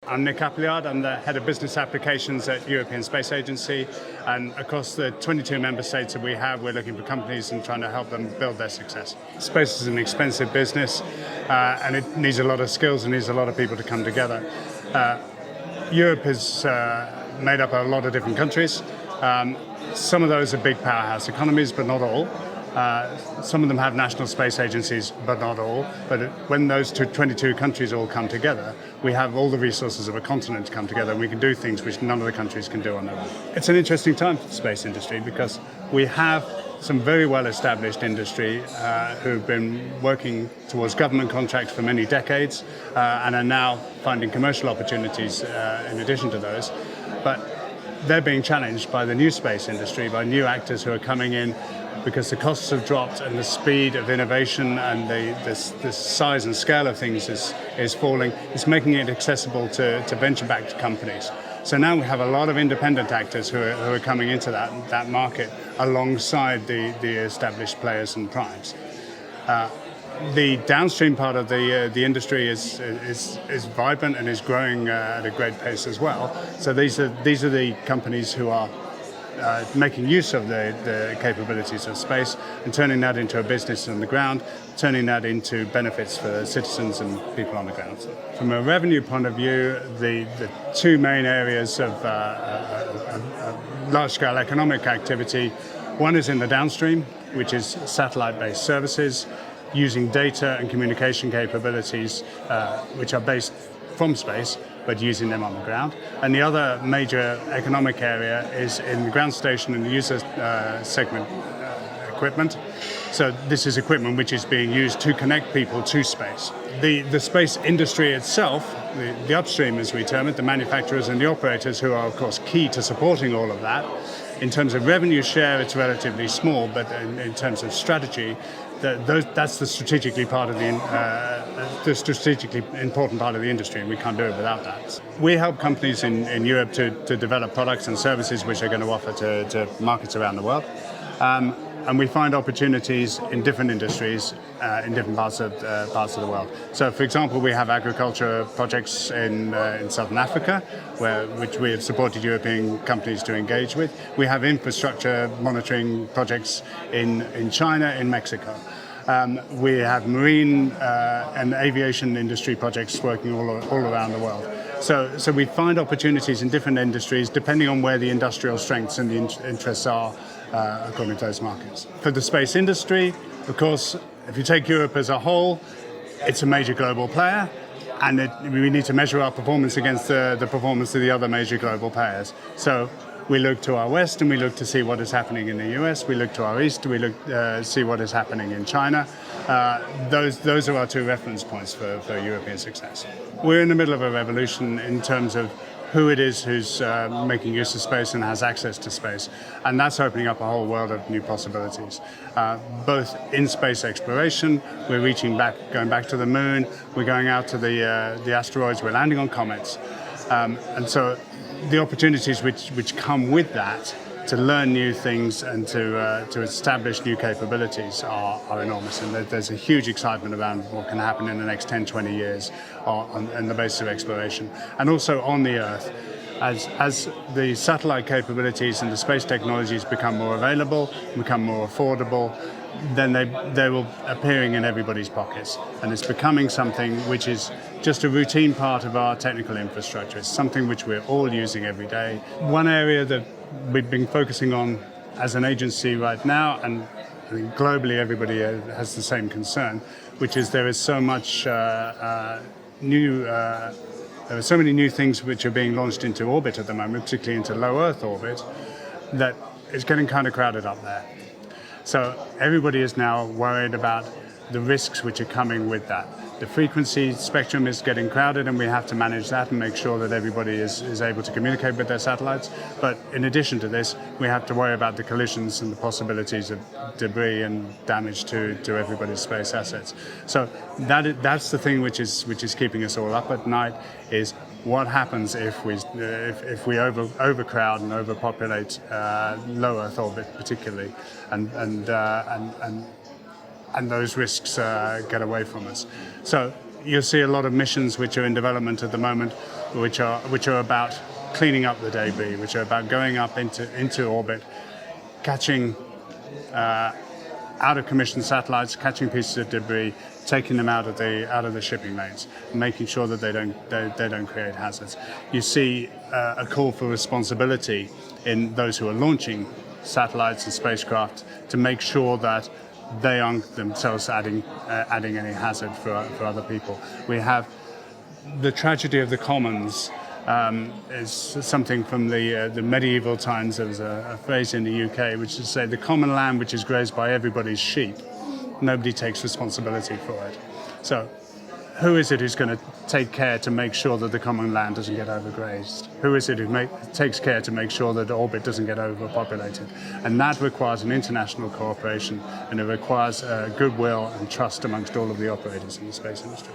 I'm Nick Appleyard. I'm the Head of Business Applications at European Space Agency, and across the 22 member states that we have, we're looking for companies and trying to help them build their success. Space is an expensive business, and it needs a lot of skills and needs a lot of people to come together. Europe is made up of a lot of different countries. Some of those are big powerhouse economies, but not all. Some of them have national space agencies, but not all. But when those 22 countries all come together, we have all the resources of a continent to come together, and we can do things which none of the countries can do on their own. It's an interesting time for the space industry because we have some very well-established industry who've been working towards government contracts for many decades and are now finding commercial opportunities in addition to those. But they're being challenged by the new space industry, by new actors who are coming in, because the costs have dropped and the speed of innovation and the size and scale of things is falling. It's making it accessible to venture-backed companies. So now we have a lot of independent actors who are coming into that market alongside the established players and primes. The downstream part of the industry is vibrant and is growing at a great pace as well. So these are the companies who are making use of the capabilities of space and turning that into a business on the ground, turning that into benefits for citizens and people on the ground. From a revenue point of view, the two main areas of large-scale economic activity, one is in the downstream, which is satellite-based services, using data and communication capabilities which are based from space, but using them on the ground. And the other major economic area is in the ground station and the user segment equipment. So this is equipment which is being used to connect people to space. The space industry itself, the upstream as we term it, the manufacturers and the operators who are of course key to supporting all of that. In terms of revenue share, it's relatively small, but in terms of strategy, that's the strategically important part of the industry, and we can't do it without that. We help companies in Europe to develop products and services which they're going to offer to markets around the world. And we find opportunities in different industries in different parts of the world. So, for example, we have agriculture projects in Southern Africa, which we have supported European companies to engage with. We have infrastructure monitoring projects in China, in Mexico. We have marine and aviation industry projects working all around the world. So we find opportunities in different industries depending on where the industrial strengths and the interests are according to those markets. For the space industry, of course, if you take Europe as a whole, it's a major global player, and we need to measure our performance against the performance of the other major global players. So we look to our west and we look to see what is happening in the US. We look to our east, we look see what is happening in China. Those are our two reference points for European success. We're in the middle of a revolution in terms of who it is who's making use of space and has access to space. And that's opening up a whole world of new possibilities. Both in space exploration, we're going back to the moon, we're going out to the asteroids, we're landing on comets. And so the opportunities which come with that to learn new things and to establish new capabilities are enormous. And there's a huge excitement around what can happen in the next 10, 20 years on the basis of exploration. And also on the Earth, as the satellite capabilities and the space technologies become more available, become more affordable, then they will appearing in everybody's pockets. And it's becoming something which is just a routine part of our technical infrastructure. It's something which we're all using every day. One area that we've been focusing on as an agency right now, and I think globally everybody has the same concern, which is there is so much there are so many new things which are being launched into orbit at the moment, particularly into low Earth orbit, that it's getting kind of crowded up there. So everybody is now worried about the risks which are coming with that. The frequency spectrum is getting crowded, and we have to manage that and make sure that everybody is able to communicate with their satellites. But in addition to this, we have to worry about the collisions and the possibilities of debris and damage to everybody's space assets. So that's the thing which is keeping us all up at night, is what happens if we overcrowd and overpopulate low Earth orbit particularly, and those risks get away from us. So you'll see a lot of missions which are in development at the moment, which are about cleaning up the debris, which are about going up into orbit, catching out of commission satellites, catching pieces of debris, taking them out of the shipping lanes, making sure that they don't create hazards. You see a call for responsibility in those who are launching satellites and spacecraft to make sure that they aren't themselves adding any hazard for other people. We have the tragedy of the commons. Is something from the medieval times. There was a phrase in the UK which is to say the common land which is grazed by everybody's sheep, nobody takes responsibility for it. So who is it who's going to take care to make sure that the common land doesn't get overgrazed? Who is it who takes care to make sure that the orbit doesn't get overpopulated? And that requires an international cooperation, and it requires goodwill and trust amongst all of the operators in the space industry.